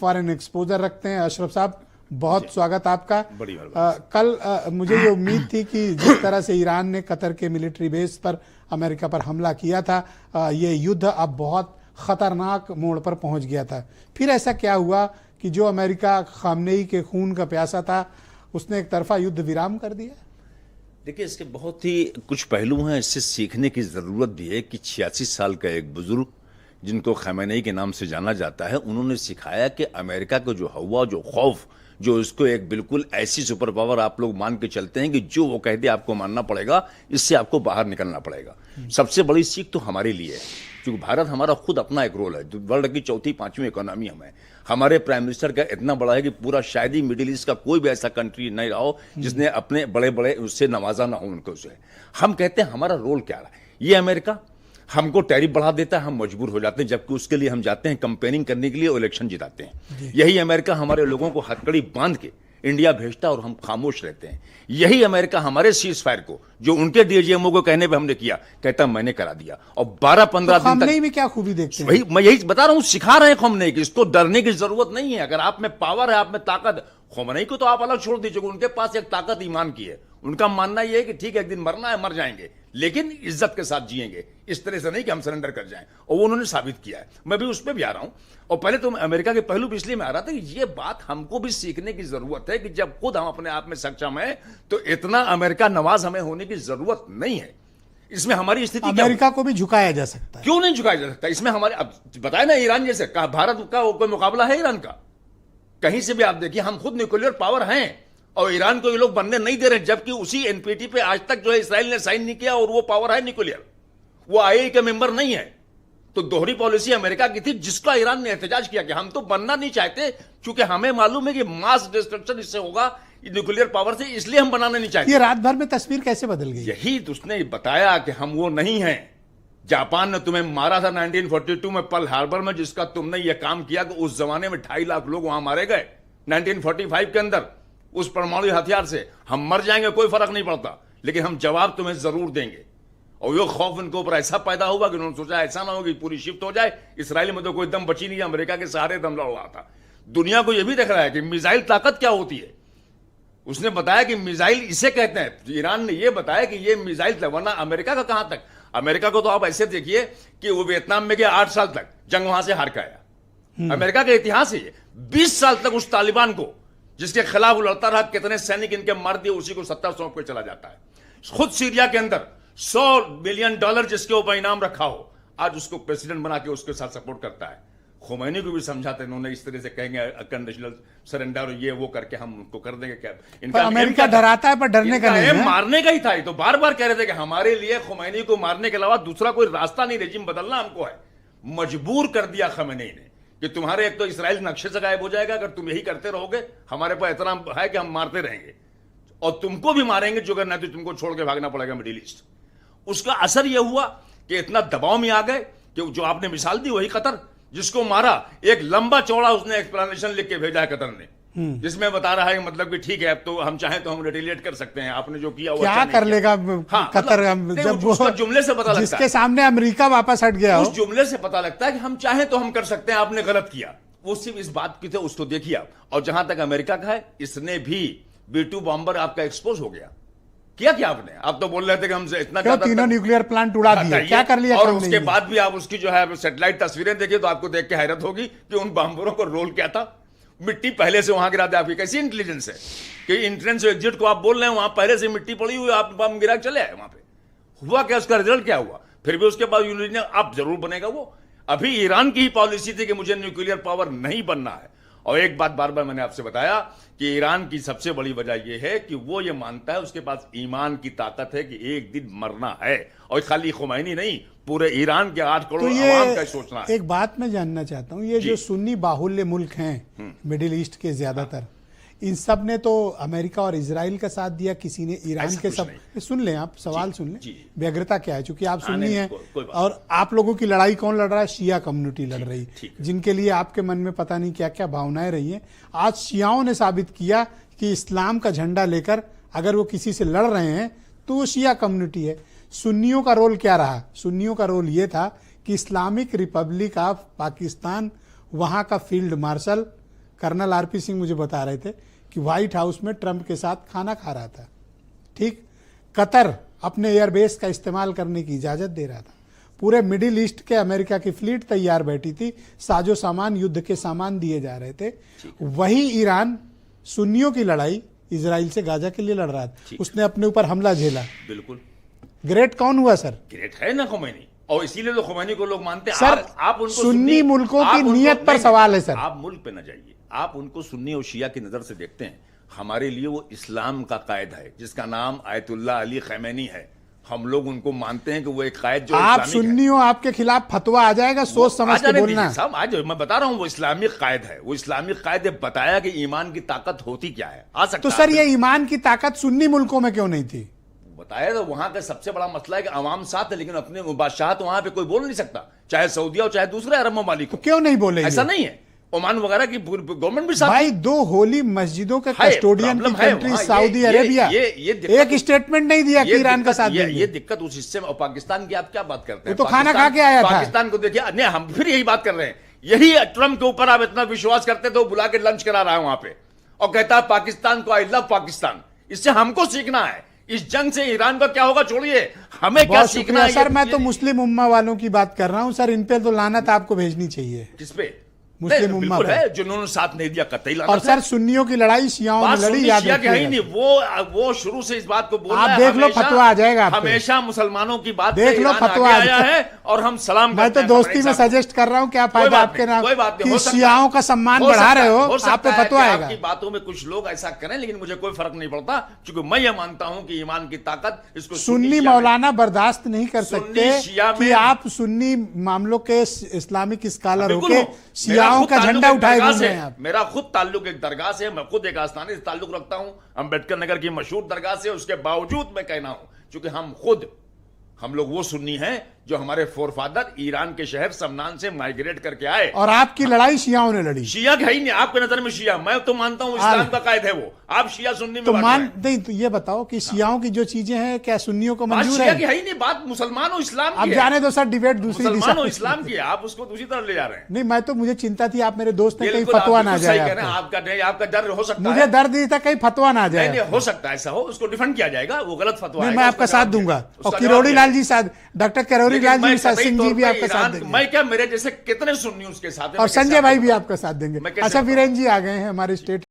Foreign exposure रखते हैं। अशरफ साहब, बहुत स्वागत आपका। बड़ी कल मुझे ये उम्मीद थी कि जिस तरह से ईरान ने कतर के मिलिट्री बेस पर अमेरिका पर हमला किया था, ये युद्ध अब बहुत खतरनाक मोड़ पर पहुंच गया था। फिर ऐसा क्या हुआ कि जो अमेरिका खामनेई के खून का प्यासा था, उसने एक तरफा युद्ध विराम कर दिया? देखिए, इसके बहुत ही कुछ पहलू हैं, इससे सीखने की जरूरत भी है कि 86 साल का एक बुजुर्ग जिनको खamenei के नाम से जाना जाता है, उन्होंने सिखाया कि अमेरिका को जो हवा, जो खौफ, जो इसको एक बिल्कुल ऐसी सुपर पावर आप लोग मान के चलते हैं कि जो वो कह दे आपको मानना पड़ेगा, इससे आपको बाहर निकलना पड़ेगा। सबसे बड़ी सीख तो हमारे लिए है, क्योंकि भारत हमारा खुद अपना एक रोल है। वर्ल्ड की चौथी पांचवी इकोनॉमी हमें, हमारे प्राइम मिनिस्टर का इतना बड़ा है कि पूरा शायद ही मिडिल ईस्ट का कोई भी ऐसा कंट्री नहीं रहा हो जिसने अपने बड़े बड़े उससे नवाजा ना हो उनको। उसे हम कहते हैं हमारा रोल क्या रहा है। ये अमेरिका हमको टैरिफ बढ़ा देता है, हम मजबूर हो जाते हैं, जबकि उसके लिए हम जाते हैं कंपेयरिंग करने के लिए और इलेक्शन जिताते हैं। यही अमेरिका हमारे लोगों को हथकड़ी बांध के इंडिया भेजता और हम खामोश रहते हैं। यही अमेरिका हमारे सीज फायर को, जो उनके डीजीएमओ को कहने पे हमने किया, कहता मैंने करा दिया। और 12-15 दिन तक में क्या खूबी देखते हैं? वही मैं यही बता रहा हूं, सिखा रहे हैं खamenei कि इसको डरने की जरूरत नहीं है। अगर आप में पावर है, आप में ताकत, खamenei को तो आप अलग छोड़ दीजिए, उनके पास एक ताकत ईमान की है। उनका मानना यह है कि ठीक है, एक दिन मरना है, मर जाएंगे, लेकिन इज्जत के साथ जिएंगे, इस तरह से नहीं कि हम सरेंडर कर जाएं। और वो उन्होंने साबित किया है। मैं भी उस पर भी आ रहा हूं। और पहले तो अमेरिका के पहलू भी इसलिए मैं आ रहा था कि ये बात हमको भी सीखने की जरूरत है कि जब खुद हम अपने आप में सक्षम है, तो इतना अमेरिका नवाज हमें होने की जरूरत नहीं है। इसमें हमारी स्थिति अमेरिका को भी झुकाया जा सकता है। क्यों नहीं झुकाया जा सकता? इसमें हमारे, अब बताया ना, ईरान जैसे भारत का कोई मुकाबला है ईरान का? कहीं से भी आप देखिए, हम खुद न्यूक्लियर पावर हैं और ईरान को ये लोग बनने नहीं दे रहे, जबकि उसी एनपीटी पे आज तक जो है इसराइल ने साइन नहीं किया और वो पावर है न्यूक्लियर, वो आईएई का मेंबर नहीं है। तो दोहरी पॉलिसी अमेरिका की थी, जिसका ईरान ने एहतजाज किया कि हम तो बनना नहीं चाहते, क्योंकि हमें मालूम है कि मास डिस्ट्रक्शन इससे होगा न्यूक्लियर पावर से, इसलिए हम बनाना नहीं चाहते। ये रात भर में तस्वीर कैसे बदल गई? यही तो उसने बताया कि हम वो नहीं हैं। जापान ने तुम्हें मारा था 1942 में पर्ल हार्बर में, जिसका तुमने ये काम किया कि उस जमाने में 2.5 लाख लोग वहां मारे गए 1945 के अंदर उस परमाणु हथियार से। हम मर जाएंगे, कोई फर्क नहीं पड़ता, लेकिन हम जवाब तुम्हें जरूर देंगे। और ये खौफ उनके ऊपर ऐसा पैदा हुआ कि उन्होंने सोचा ऐसा ना हो कि पूरी शिफ्ट हो जाए। इसराइल में तो कोई दम बची नहीं, अमेरिका के सहारे दम लड़ रहा था। दुनिया को यह भी देख रहा है कि मिसाइल ताकत क्या होती है। उसने बताया कि मिसाइल इसे कहते हैं, ईरान ने यह बताया कि यह मिसाइल था, वरना अमेरिका का कहां तक। अमेरिका को तो आप ऐसे देखिए कि वो वियतनाम में गया, 8 साल तक जंग वहां से हार के आया। अमेरिका का इतिहास है, 20 साल तक उस तालिबान को जिसके खिलाफ लड़ता रहा, कितने सैनिक इनके मार दिए, उसी को सत्ता सौंप के चला जाता है। खुद सीरिया के अंदर $100 बिलियन जिसके ऊपर इनाम रखा हो, आज उसको प्रेसिडेंट बना के उसके साथ सपोर्ट करता है। खamenei को भी समझाते इन्होंने, इस तरह से कहेंगे कंडीशनल सरेंडर ये वो करके हम उनको कर देंगे। क्या इनका अमेरिका डराता है, पर डरने का नहीं है, मारने का ही था। तो बार बार कह रहे थे कि हमारे लिए खamenei को मारने के अलावा दूसरा कोई रास्ता नहीं, रेजिम बदलना हमको है। मजबूर कर दिया खamenei ने कि तुम्हारे एक तो इसराइल नक्शे से गायब हो जाएगा अगर तुम यही करते रहोगे, हमारे पास इतना है कि हम मारते रहेंगे और तुमको भी मारेंगे, जो अगर नहीं तो तुमको छोड़ के भागना पड़ेगा मिडिल ईस्ट। उसका असर यह हुआ कि इतना दबाव में आ गए कि जो आपने मिसाल दी वही कतर, जिसको मारा, एक लंबा चौड़ा उसने एक्सप्लेनेशन लिख के भेजा है कतर ने, जिसमें बता रहा है मतलब कि ठीक है, अब तो हम चाहें तो हम रिटेलिएट कर सकते हैं, आपने जो किया वो क्या अच्छा कर लेगा कतर। जब वो जुमले से पता लगता है, जिसके सामने अमेरिका वापस हट गया, उस जुमले से पता लगता है कि हम चाहें तो हम कर सकते हैं, आपने गलत किया। वो सिर्फ इस बात की थे, उसको देखिए आप। और जहां तक अमेरिका का है, इसने भी B-2 बॉम्बर आपका एक्सपोज हो गया। क्या आपने, आप तो बोल रहे थे कि हमसे इतना तीनों न्यूक्लियर प्लांट उड़ा दिए, क्या कर लिया। और उसके बाद भी आप उसकी जो है सैटेलाइट तस्वीरें देखिए तो आपको देख के हैरत होगी कि उन बॉम्बरों को रोल क्या था। मिट्टी पहले से वहां गिरा दे। आपकी कैसी इंटेलिजेंस है कि इंट्रेंस एग्जिट को आप बोल रहे हैं, वहां पहले से मिट्टी पड़ी हुई, आप बम गिरा चले आए। वहां पे हुआ क्या, उसका रिजल्ट क्या हुआ? फिर भी उसके बाद यूनियन अब जरूर बनेगा। वो अभी ईरान की ही पॉलिसी थी कि मुझे न्यूक्लियर पावर नहीं बनना है। और एक बात बार बार मैंने आपसे बताया कि ईरान की सबसे बड़ी वजह यह है कि वो ये मानता है, उसके पास ईमान की ताकत है कि एक दिन मरना है। और खाली खamenei नहीं, पूरे ईरान के 8 करोड़ आवाम का सोचना है। एक बात मैं जानना चाहता हूं, ये जो सुन्नी बाहुल्य मुल्क हैं मिडिल ईस्ट के ज्यादातर, इन सब ने तो अमेरिका और इजराइल का साथ दिया, किसी ने ईरान के। सब सुन लें आप, सवाल सुन लें, व्यग्रता क्या है, क्योंकि आप सुन्नी हैं और आप लोगों की लड़ाई कौन लड़ रहा है? शिया कम्युनिटी लड़ रही, जिनके लिए आपके मन में पता नहीं क्या क्या भावनाएं रही हैं। आज शियाओं ने साबित किया कि इस्लाम का झंडा लेकर अगर वो किसी से लड़ रहे हैं तो वो शिया कम्युनिटी है। सुन्नियों का रोल क्या रहा? सुन्नियों का रोल ये था कि इस्लामिक रिपब्लिक ऑफ पाकिस्तान, वहां का field marshal colonel RP Singh मुझे बता रहे थे कि व्हाइट हाउस में ट्रंप के साथ खाना खा रहा था, ठीक। कतर अपने एयरबेस का इस्तेमाल करने की इजाजत दे रहा था। पूरे मिडिल ईस्ट के अमेरिका की फ्लीट तैयार बैठी थी, साजो सामान, युद्ध के सामान दिए जा रहे थे। वही ईरान सुन्नियों की लड़ाई इजराइल से गाजा के लिए लड़ रहा था, उसने अपने ऊपर हमला झेला। बिल्कुल। ग्रेट कौन हुआ सर? ग्रेट है ना खुमैनी, और इसीलिए तो खुमैनी को लोग मानते हैं। सर, आप उनको सुन्नी मुल्कों की नीयत पर सवाल है सर। आप मुल्क पे ना जाइए, आप उनको सुन्नी और शिया की नजर से देखते हैं। हमारे लिए वो इस्लाम का कायद है जिसका नाम आयतुल्लाह अली खैमेनी है। हम लोग उनको मानते हैं कि वो एक कायद जो आप सुन्नी हो, आपके खिलाफ फतवा आ जाएगा, सोच समझ के बोलना। साहब आज मैं बता रहा हूं वो इस्लामिक कायद है, वो इस्लामिक कायद बताया कि ईमान की ताकत होती क्या है, आ सकता। तो सर ये ईमान की ताकत सुन्नी मुल्कों में क्यों नहीं थी? बताया तो वहां का सबसे बड़ा मसला है कि अवाम साथ है, लेकिन अपने बादशाह तो वहां पे कोई बोल नहीं सकता, चाहे सऊदिया हो चाहे दूसरे अरब ममालिक को। क्यों नहीं बोले? ऐसा नहीं है, ओमान वगैरह की गवर्नमेंट भी साथ। भाई दो होली मस्जिदों के कस्टोडियन की कंट्री सऊदी अरेबिया एक स्टेटमेंट नहीं दिया कि ईरान का साथ देंगे। ये दिक्कत उस हिस्से में। और पाकिस्तान की आप क्या बात करते हैं? तो खाना खा के आया था। पाकिस्तान को देखिए, नहीं हम फिर यही बात कर रहे हैं। यही ट्रम्प के ऊपर आप इतना विश्वास करते थे, वो बुला के लंच करा रहा है वहां पे और कहता है पाकिस्तान को आई लव पाकिस्तान। इससे हमको सीखना है। इस जंग से ईरान का क्या होगा छोड़िए, हमें क्या सीखना है? सर मैं तो मुस्लिम उम्मा वालों की बात कर रहा हूं सर, इन पे तो लानत आपको भेजनी चाहिए। किस पे? मुस्लिम उम्मा है जिन्होंने साथ नहीं दिया, कतई लानत। और सर सुन्नियों की लड़ाई शियाओं में लड़ी, याद रखिएगा। नहीं, वो शुरू से इस बात को बोल रहा है। आप देख लो फतवा आ जाएगा, हमेशा मुसलमानों की बात देख लो, फतवा आया है और हम सलाम। मैं तो दोस्ती में सजेस्ट कर रहा हूं, क्या फायदा आपके नाम कि शियाओं का सम्मान बढ़ा रहे हो, आप पे फतवा आएगा। आपकी बातों में कुछ लोग ऐसा करें, लेकिन मुझे कोई फर्क नहीं पड़ता, क्योंकि मैं ये मानता हूं कि ईमान की ताकत इसको सुन्नी मौलाना बर्दाश्त नहीं कर सकते कि आप सुन्नी मामलों के इस्लामिक स्कॉलर होके शियाओं का झंडा उठाए घूम रहे हैं। मेरा खुद ताल्लुक एक दरगाह से, मैं खुद एक आस्थाने से ताल्लुक रखता हूं, अम्बेडकर नगर की मशहूर दरगाह से। उसके बावजूद मैं कहना हूं, क्योंकि हम लोग वो सुन्नी हैं जो हमारे फोरफादर ईरान के शहर समनान से माइग्रेट करके आए। और आपकी लड़ाई शियाओं ने लड़ी। शिया है ही नहीं आपके नजर में शिया, मैं तो मानता हूं इस्लाम का कायद है वो। आप शिया सुन्नी में तो नहीं, तो ये बताओ कि शियाओं की जो चीजें हैं क्या सुन्नियों को मंजूर है? है ही नहीं, बात मुसलमान और इस्लाम की है। अब जाने दो सर, डिबेट दूसरी दिशा में इस्लाम की है, आप उसको दूसरी तरफ ले जा रहे हैं। नहीं, मैं तो मुझे चिंता थी आप मेरे दोस्त हैं कहीं फतवा ना जाए। आपका डर हो सकता है, मुझे डर नहीं था कहीं फतवा ना जाए। हो सकता है ऐसा हो, उसको डिफेंड किया जाएगा, वो गलत फतवा है। मैं आपका साथ दूंगा, और किरोड़ी लाल जी साथ, डॉक्टर किरोड़ी लाल जी सिंह जी भी आपका साथ देंगे। मैं क्या, मेरे जैसे कितने सुन्नी उसके साथ, और संजय भाई भी आपका साथ देंगे। अच्छा वीरेन जी आ गए हैं हमारे स्टेट